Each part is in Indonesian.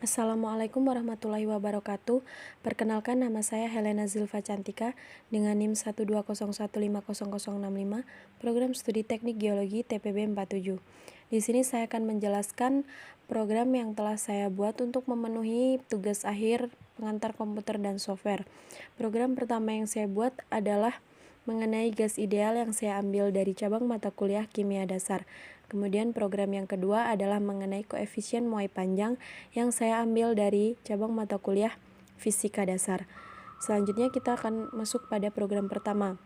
Assalamualaikum warahmatullahi wabarakatuh. Perkenalkan, nama saya Helena Zilva Cantika dengan NIM 120150065, program studi teknik geologi TPB 47. Di sini saya akan menjelaskan program yang telah saya buat untuk memenuhi tugas akhir pengantar komputer dan software. Program pertama yang saya buat adalah mengenai gas ideal yang saya ambil dari cabang mata kuliah kimia dasar. Kemudian program yang kedua adalah mengenai koefisien muai panjang yang saya ambil dari cabang mata kuliah fisika dasar. Selanjutnya kita akan masuk pada program pertama.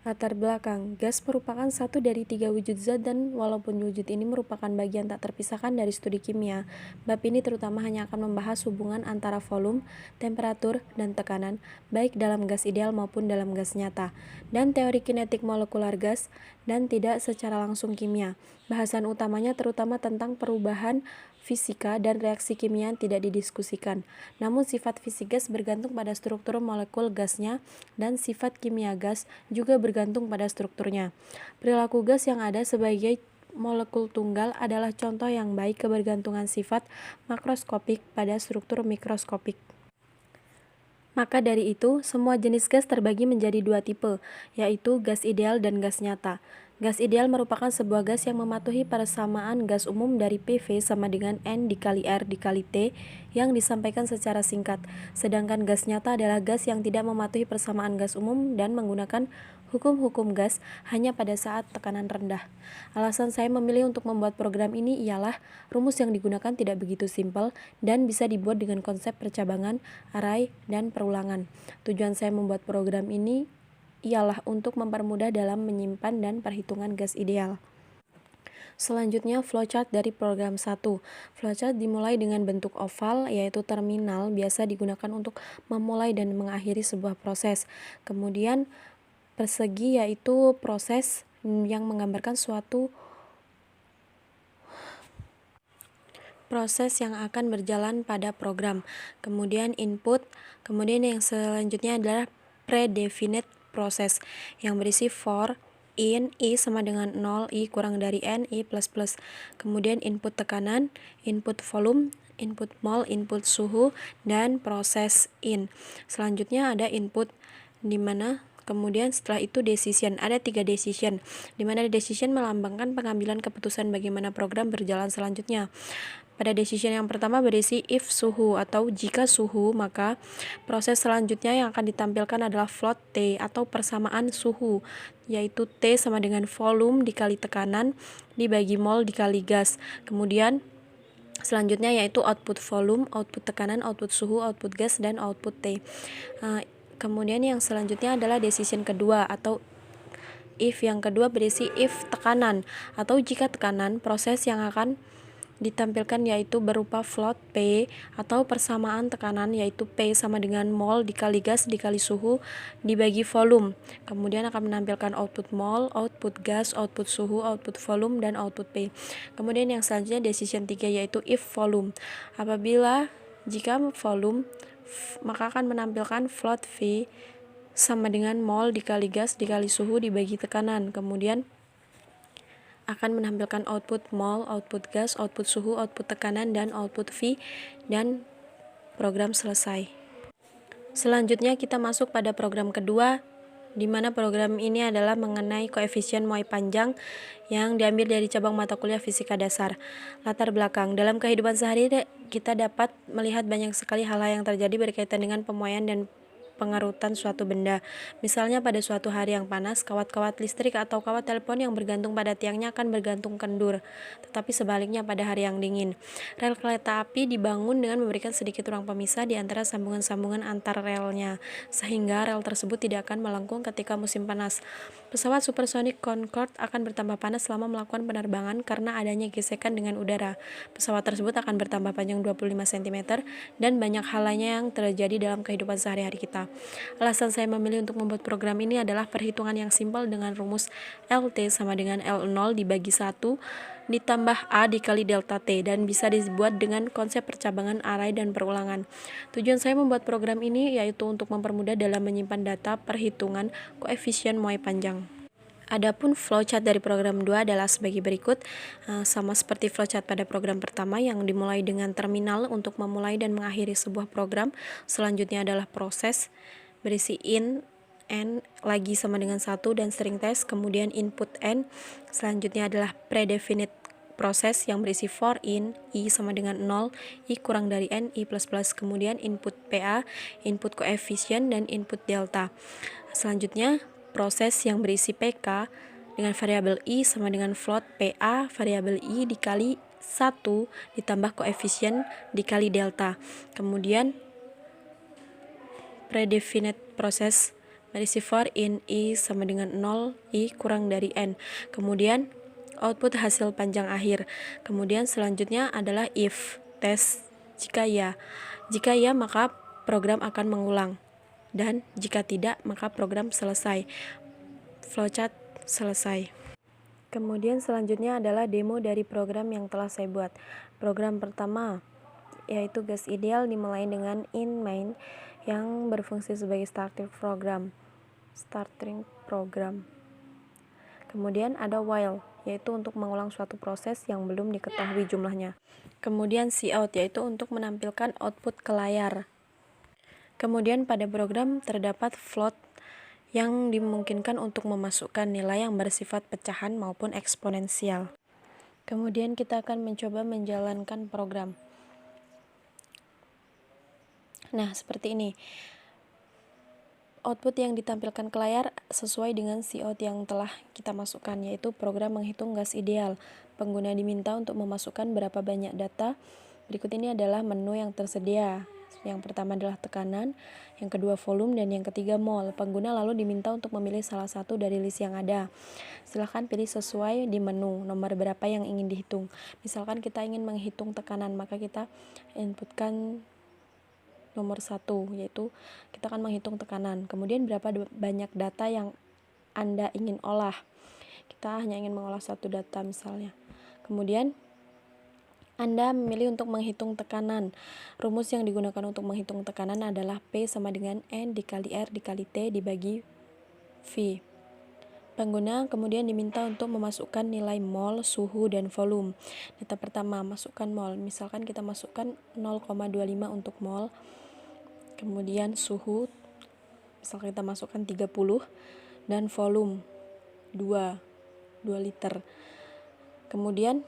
Latar belakang, gas merupakan satu dari 3 wujud zat dan walaupun wujud ini merupakan bagian tak terpisahkan dari studi kimia, bab ini terutama hanya akan membahas hubungan antara volume, temperatur, dan tekanan, baik dalam gas ideal maupun dalam gas nyata, dan teori kinetik molekular gas, dan tidak secara langsung kimia. Bahasan utamanya terutama tentang perubahan fisika dan reaksi kimia yang tidak didiskusikan. Namun sifat fisik gas bergantung pada struktur molekul gasnya dan sifat kimia gas juga bergantung pada strukturnya. Perilaku gas yang ada sebagai molekul tunggal adalah contoh yang baik kebergantungan sifat makroskopik pada struktur mikroskopik. Maka dari itu, semua jenis gas terbagi menjadi 2 tipe, yaitu gas ideal dan gas nyata. Gas ideal merupakan sebuah gas yang mematuhi persamaan gas umum dari PV sama dengan N dikali R dikali T yang disampaikan secara singkat. Sedangkan gas nyata adalah gas yang tidak mematuhi persamaan gas umum dan menggunakan hukum-hukum gas hanya pada saat tekanan rendah. Alasan saya memilih untuk membuat program ini ialah rumus yang digunakan tidak begitu simpel dan bisa dibuat dengan konsep percabangan, array, dan perulangan. Tujuan saya membuat program ini ialah untuk mempermudah dalam menyimpan dan perhitungan gas ideal. Selanjutnya, flowchart dari program 1. Flowchart dimulai dengan bentuk oval, yaitu terminal biasa digunakan untuk memulai dan mengakhiri sebuah proses. Kemudian, persegi yaitu proses yang menggambarkan suatu proses yang akan berjalan pada program. Kemudian input, kemudian yang selanjutnya adalah predefinite proses yang berisi for, in, i sama dengan 0, i kurang dari n, i plus plus. Kemudian input tekanan, input volume, input mol, input suhu, dan proses in. Selanjutnya ada input di mana kemudian setelah itu decision, ada 3 decision, di mana decision melambangkan pengambilan keputusan bagaimana program berjalan selanjutnya. Pada decision yang pertama berisi if suhu atau jika suhu, maka proses selanjutnya yang akan ditampilkan adalah float T atau persamaan suhu, yaitu T sama dengan volume dikali tekanan dibagi mol dikali gas. Kemudian selanjutnya yaitu output volume, output tekanan, output suhu, output gas, dan output T. Kemudian yang selanjutnya adalah decision kedua atau if yang kedua berisi if tekanan atau jika tekanan, proses yang akan ditampilkan yaitu berupa float P atau persamaan tekanan yaitu P sama dengan mol dikali gas dikali suhu dibagi volume. Kemudian akan menampilkan output mol, output gas, output suhu, output volume, dan output P. Kemudian yang selanjutnya decision 3 yaitu if volume. Apabila jika volume maka akan menampilkan float V sama dengan mol dikali gas dikali suhu dibagi tekanan. Kemudian akan menampilkan output mol, output gas, output suhu, output tekanan, dan output V, dan program selesai. Selanjutnya kita masuk pada program kedua, di mana program ini adalah mengenai koefisien muai panjang yang diambil dari cabang mata kuliah fisika dasar. Latar belakang, dalam kehidupan sehari-hari kita dapat melihat banyak sekali hal-hal yang terjadi berkaitan dengan pemuaian dan pengerutan suatu benda. Misalnya pada suatu hari yang panas, kawat-kawat listrik atau kawat telepon yang bergantung pada tiangnya akan bergantung kendur. Tetapi sebaliknya pada hari yang dingin, rel kereta api dibangun dengan memberikan sedikit ruang pemisah di antara sambungan-sambungan antar relnya, sehingga rel tersebut tidak akan melengkung ketika musim panas. Pesawat supersonik Concorde akan bertambah panas selama melakukan penerbangan karena adanya gesekan dengan udara. Pesawat tersebut akan bertambah panjang 25 cm dan banyak hal lainnya yang terjadi dalam kehidupan sehari-hari kita. Alasan saya memilih untuk membuat program ini adalah perhitungan yang simpel dengan rumus LT sama dengan L0 dibagi 1 ditambah A dikali delta T dan bisa dibuat dengan konsep percabangan array dan perulangan. Tujuan saya membuat program ini yaitu untuk mempermudah dalam menyimpan data perhitungan koefisien muai panjang. Adapun flowchart dari program 2 adalah sebagai berikut, sama seperti flowchart pada program pertama yang dimulai dengan terminal untuk memulai dan mengakhiri sebuah program. Selanjutnya adalah proses berisi in, n lagi sama dengan 1 dan string test, kemudian input n. Selanjutnya adalah predefinite proses yang berisi for in, i sama dengan 0, i kurang dari n, i plus plus, kemudian input PA, input koefisien, dan input delta. Selanjutnya proses yang berisi PK dengan variabel i sama dengan float PA variabel i dikali 1 ditambah koefisien dikali delta. Kemudian predefinite proses berisi for in i sama dengan 0, i kurang dari n. Kemudian output hasil panjang akhir. Kemudian selanjutnya adalah if tes jika ya. Jika ya maka program akan mengulang, dan jika tidak maka program selesai. Flowchart selesai. Kemudian selanjutnya adalah demo dari program yang telah saya buat. Program pertama yaitu gas ideal dimulai dengan in main yang berfungsi sebagai starting program. Kemudian ada while yaitu untuk mengulang suatu proses yang belum diketahui jumlahnya. Kemudian cout yaitu untuk menampilkan output ke layar. Kemudian pada program terdapat float yang dimungkinkan untuk memasukkan nilai yang bersifat pecahan maupun eksponensial. Kemudian kita akan mencoba menjalankan program. Nah, seperti ini. Output yang ditampilkan ke layar sesuai dengan cout yang telah kita masukkan, yaitu program menghitung gas ideal. Pengguna diminta untuk memasukkan berapa banyak data. Berikut ini adalah menu yang tersedia. Yang pertama adalah tekanan, yang kedua volume, dan yang ketiga mol. Pengguna lalu diminta untuk memilih salah satu dari list yang ada. Silahkan pilih sesuai di menu nomor berapa yang ingin dihitung. Misalkan kita ingin menghitung tekanan, maka kita inputkan nomor 1, yaitu kita akan menghitung tekanan. Kemudian berapa banyak data yang Anda ingin olah. Kita hanya ingin mengolah satu data misalnya. Kemudian Anda memilih untuk menghitung tekanan. Rumus yang digunakan untuk menghitung tekanan adalah P sama dengan N dikali R dikali T dibagi V. Pengguna kemudian diminta untuk memasukkan nilai mol, suhu, dan volume. Data pertama, masukkan mol. Misalkan kita masukkan 0,25 untuk mol. Kemudian suhu, misalkan kita masukkan 30. Dan volume, 2 liter. Kemudian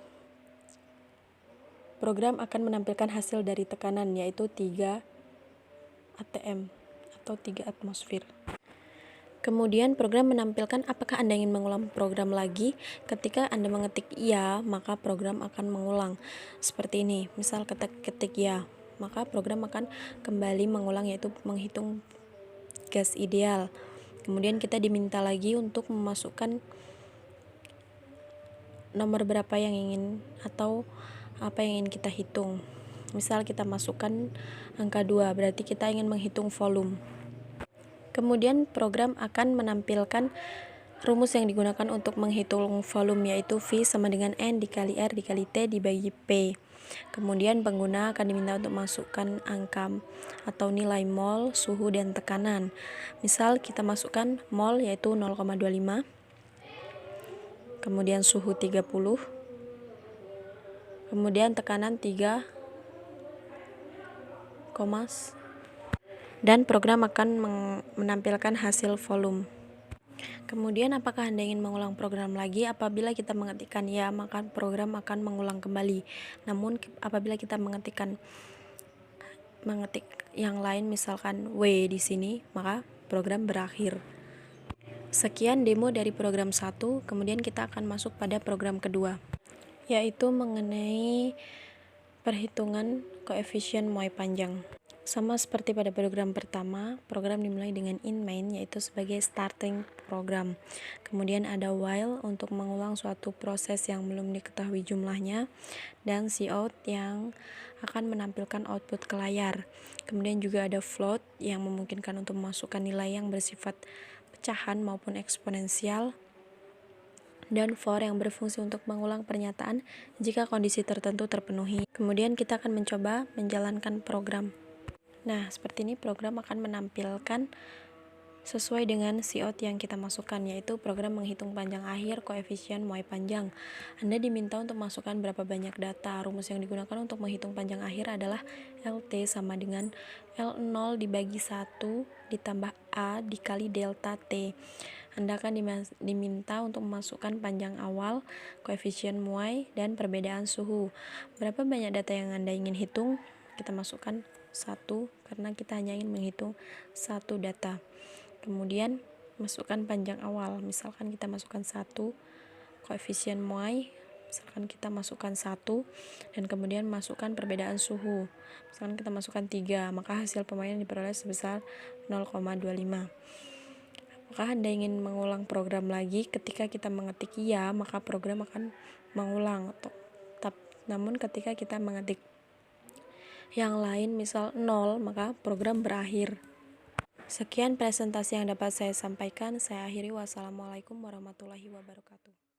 program akan menampilkan hasil dari tekanan, yaitu 3 atm atau 3 atmosfer. Kemudian program menampilkan apakah Anda ingin mengulang program lagi. Ketika Anda mengetik ya, maka program akan mengulang. Seperti ini, misal ketik ya, maka program akan kembali mengulang, yaitu menghitung gas ideal. Kemudian kita diminta lagi untuk memasukkan nomor berapa yang ingin atau apa yang ingin kita hitung. Misal kita masukkan angka 2, berarti kita ingin menghitung volume. Kemudian program akan menampilkan rumus yang digunakan untuk menghitung volume, yaitu V sama dengan N dikali R dikali T dibagi P. Kemudian pengguna akan diminta untuk masukkan angka atau nilai mol, suhu, dan tekanan. Misal kita masukkan mol yaitu 0,25, kemudian suhu 30, kemudian tekanan 3, dan program akan menampilkan hasil volume. Kemudian apakah Anda ingin mengulang program lagi? Apabila kita mengetikkan ya, maka program akan mengulang kembali. Namun apabila kita mengetik yang lain, misalkan W di sini, maka program berakhir. Sekian demo dari program 1, kemudian kita akan masuk pada program kedua, yaitu mengenai perhitungan koefisien muai panjang. Sama seperti pada program pertama, program dimulai dengan in main, yaitu sebagai starting program. Kemudian ada while untuk mengulang suatu proses yang belum diketahui jumlahnya, dan cout yang akan menampilkan output ke layar. Kemudian juga ada float yang memungkinkan untuk memasukkan nilai yang bersifat pecahan maupun eksponensial, dan for yang berfungsi untuk mengulang pernyataan jika kondisi tertentu terpenuhi. Kemudian kita akan mencoba menjalankan program. Nah, seperti ini program akan menampilkan sesuai dengan siot yang kita masukkan, yaitu program menghitung panjang akhir koefisien muai panjang. Anda diminta untuk masukkan berapa banyak data. Rumus yang digunakan untuk menghitung panjang akhir adalah LT sama dengan L0 dibagi 1 ditambah A dikali delta T. Anda akan diminta untuk memasukkan panjang awal, koefisien muai, dan perbedaan suhu. Berapa banyak data yang Anda ingin hitung? Kita masukkan 1 karena kita hanya ingin menghitung satu data. Kemudian masukkan panjang awal, misalkan kita masukkan 1, koefisien muai, misalkan kita masukkan 1, dan kemudian masukkan perbedaan suhu, misalkan kita masukkan 3, maka hasil pemuaian diperoleh sebesar 0,25. Apakah Anda ingin mengulang program lagi? Ketika kita mengetik iya, maka program akan mengulang. Namun ketika kita mengetik yang lain, misal 0, maka program berakhir. Sekian presentasi yang dapat saya sampaikan. Saya akhiri. Wassalamualaikum warahmatullahi wabarakatuh.